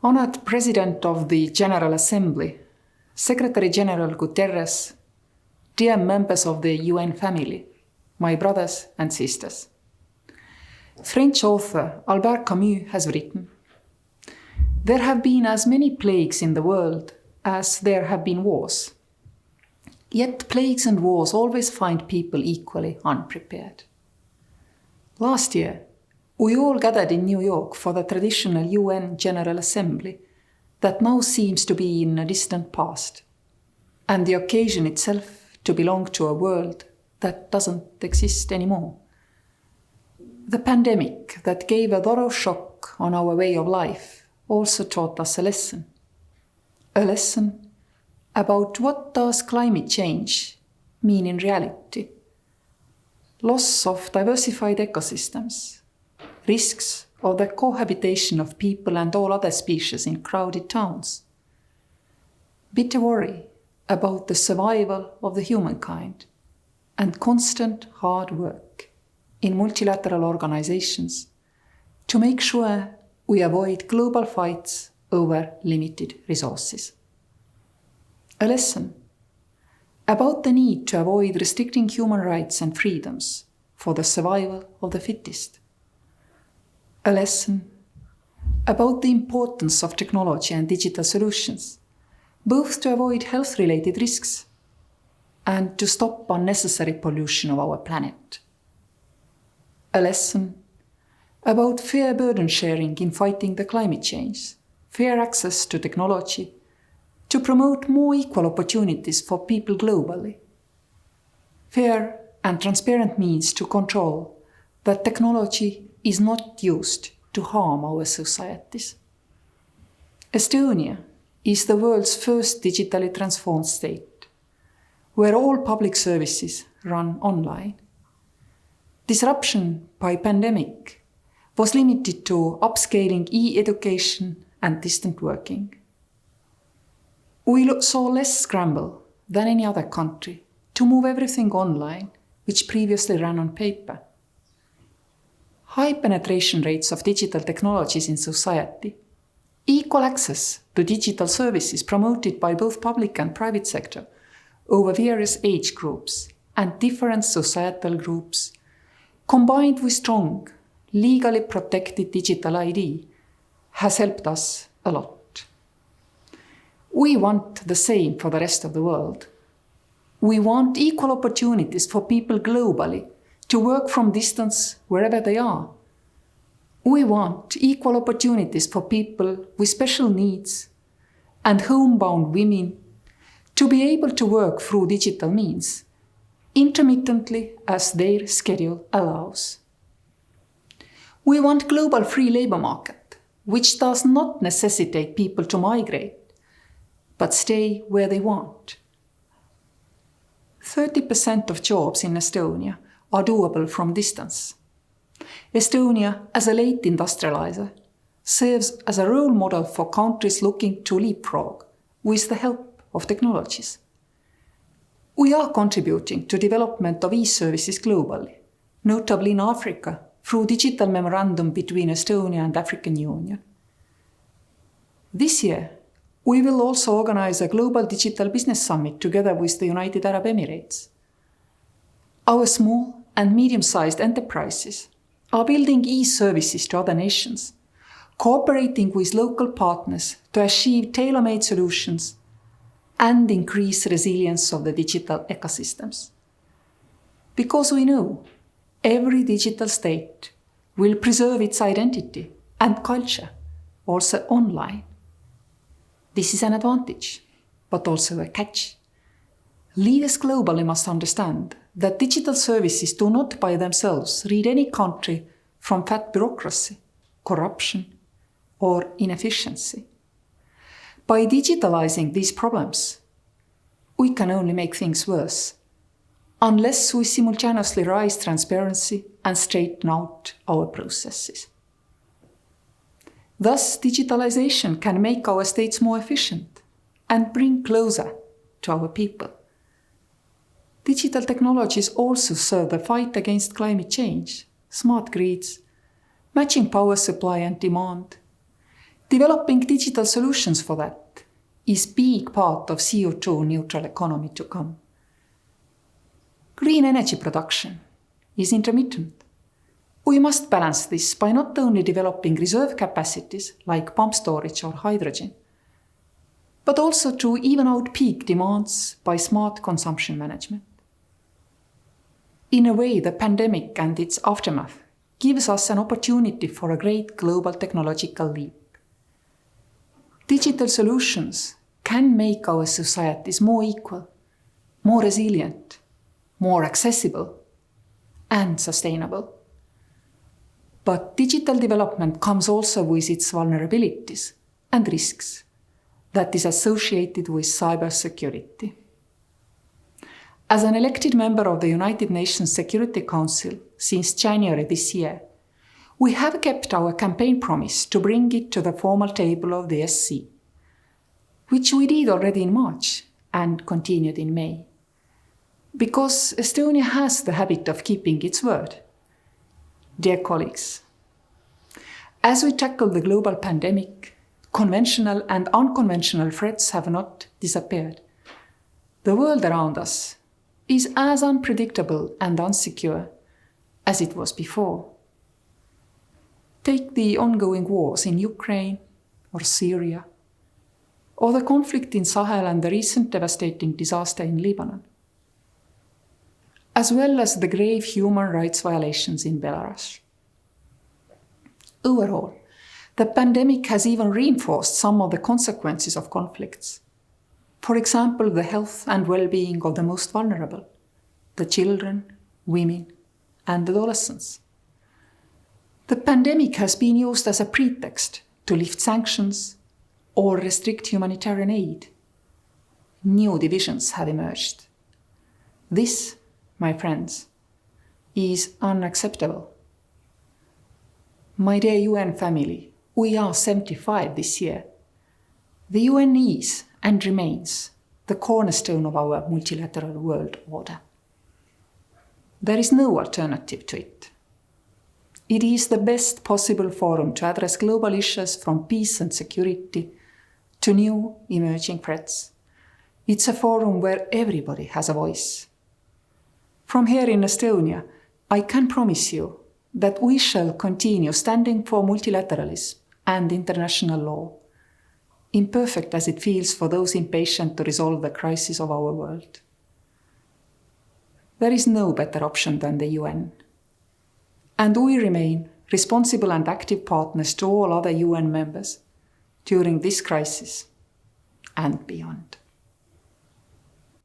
Honored President of the General Assembly, Secretary General Guterres, dear members of the UN family, my brothers and sisters. French author Albert Camus has written, "There have been as many plagues in the world as there have been wars. Yet plagues and wars always find people equally unprepared." Last year, we all gathered in New York for the traditional UN General Assembly that now seems to be in a distant past, and the occasion itself to belong to a world that doesn't exist anymore. The pandemic that gave a thorough shock on our way of life also taught us a lesson. A lesson about what does climate change mean in reality. Loss of diversified ecosystems, risks of the cohabitation of people and all other species in crowded towns, bitter worry about the survival of the humankind, and constant hard work in multilateral organizations to make sure we avoid global fights over limited resources. A lesson about the need to avoid restricting human rights and freedoms for the survival of the fittest. A lesson about the importance of technology and digital solutions, both to avoid health-related risks and to stop unnecessary pollution of our planet. A lesson about fair burden sharing in fighting the climate change, fair access to technology, to promote more equal opportunities for people globally, fair and transparent means to control that technology is not used to harm our societies. Estonia is the world's first digitally transformed state, where all public services run online. Disruption by pandemic was limited to upscaling e-education and distant working. We saw less scramble than any other country to move everything online, which previously ran on paper. High penetration rates of digital technologies in society, equal access to digital services promoted by both public and private sector over various age groups and different societal groups, combined with strong, legally protected digital ID, has helped us a lot. We want the same for the rest of the world. We want equal opportunities for people globally to work from distance wherever they are. We want equal opportunities for people with special needs and homebound women to be able to work through digital means, intermittently as their schedule allows. We want global free labor market, which does not necessitate people to migrate, but stay where they want. 30% of jobs in Estonia are doable from distance. Estonia, as a late industrializer, serves as a role model for countries looking to leapfrog with the help of technologies. We are contributing to development of e-services globally, notably in Africa, through digital memorandum between Estonia and African Union. This year, we will also organize a global digital business summit together with the United Arab Emirates. Our small and medium-sized enterprises are building e-services to other nations, cooperating with local partners to achieve tailor-made solutions and increase resilience of the digital ecosystems. Because we know every digital state will preserve its identity and culture, also online. This is an advantage, but also a catch. Leaders globally must understand that digital services do not by themselves rid any country from fat bureaucracy, corruption, or inefficiency. By digitalizing these problems, we can only make things worse, unless we simultaneously raise transparency and straighten out our processes. Thus, digitalization can make our states more efficient and bring closer to our people. Digital technologies also serve the fight against climate change, smart grids, matching power supply and demand, Developing digital solutions for that is a big part of CO2 neutral economy to come. Green energy production is intermittent. We must balance this by not only developing reserve capacities like pump storage or hydrogen, but also to even out peak demands by smart consumption management. In a way, the pandemic and its aftermath gives us an opportunity for a great global technological leap. Digital solutions can make our societies more equal, more resilient, more accessible, and sustainable. But digital development comes also with its vulnerabilities and risks that is associated with cybersecurity. As an elected member of the United Nations Security Council since January this year, we have kept our campaign promise to bring it to the formal table of the SC, which we did already in March and continued in May. Because Estonia has the habit of keeping its word. Dear colleagues, as we tackle the global pandemic, conventional and unconventional threats have not disappeared. The world around us is as unpredictable and unsecure as it was before. Take the ongoing wars in Ukraine or Syria, or the conflict in Sahel and the recent devastating disaster in Lebanon, as well as the grave human rights violations in Belarus. Overall, the pandemic has even reinforced some of the consequences of conflicts. For example, the health and well-being of the most vulnerable, the children, women, and adolescents. The pandemic has been used as a pretext to lift sanctions or restrict humanitarian aid. New divisions have emerged. This, my friends, is unacceptable. My dear UN family, we are 75 this year. The UN is and remains the cornerstone of our multilateral world order. There is no alternative to it. It is the best possible forum to address global issues from peace and security to new emerging threats. It's a forum where everybody has a voice. From here in Estonia, I can promise you that we shall continue standing for multilateralism and international law, imperfect as it feels for those impatient to resolve the crisis of our world. There is no better option than the UN. And we remain responsible and active partners to all other UN members during this crisis and beyond.